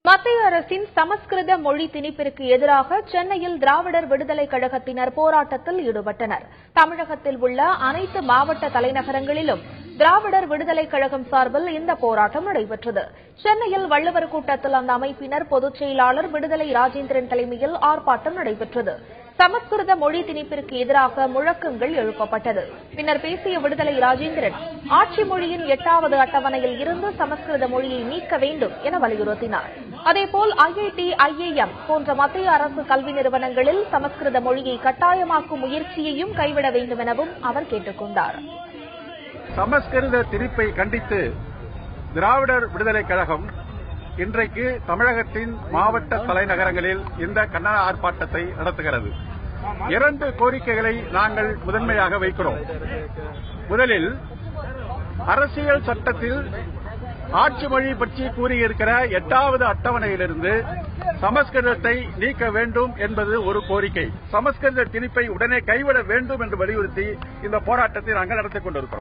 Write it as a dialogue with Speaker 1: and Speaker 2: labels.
Speaker 1: மத்திய அரசின் சமஸ்கிருத மொழி திணிப்பிற்கு எதிராக சென்னையில் திராவிடர் விடுதலைக் கழகத்தினர் போராட்டத்தில் ஈடுபட்டனர். தமிழகத்தில் உள்ள அனைத்து மாவட்ட தலைநகரங்களிலும் திராவிடர் விடுதலைக் கழகம் சார்பில் இந்த போராட்டம் நடைபெற்றது. சென்னையில் வள்ளுவர் கூட்டத்தில் அந்த அமைப்பினர் பொதுச் செயலாளர் விடுதலை ராஜேந்திரன் தலைமையில் ஆர்ப்பாட்டம் நடைபெற்றது. சமஸ்கிருத மொழி திணிப்பிற்கு எதிராக முழக்கங்கள் எழுப்பப்பட்டது. பின்னர் பேசிய விடுதலை ராஜேந்திரன் ஆட்சி மொழியின் 8வது அட்டவணையில் இருந்து சமஸ்கிருத மொழியை நீக்க வேண்டும் என வலியுறுத்தினார். அதேபோல் IIT, IIM போன்ற மத்திய அரசு கல்வி நிறுவனங்களில் சமஸ்கிருத மொழியை கட்டாயமாக்கும் முயற்சியையும் கைவிட வேண்டும் எனவும் அவர் கேட்டுக் கொண்டார்.
Speaker 2: சமஸ்கிருத திணிப்பை கண்டித்து திராவிடர் விடுதலைக் கழகம் இன்றைக்கு தமிழகத்தின் மாவட்ட தலைநகரங்களில் இந்த கண்டன ஆர்ப்பாட்டத்தை நடத்துகிறது. 2 கோரிக்கைகளை நாங்கள் முதன்மையாக வைக்கிறோம். முதலில், அரசியல் சட்டத்தில் ஆட்சி மொழி பற்றி கூறியிருக்கிற 8வது அட்டவணையிலிருந்து சமஸ்கிருதத்தை நீக்க வேண்டும் என்பது ஒரு கோரிக்கை. சமஸ்கிருத திணிப்பை உடனே கைவிட வேண்டும் என்று வலியுறுத்தி இந்த போராட்டத்தை நாங்கள் நடத்திக் கொண்டிருக்கிறோம்.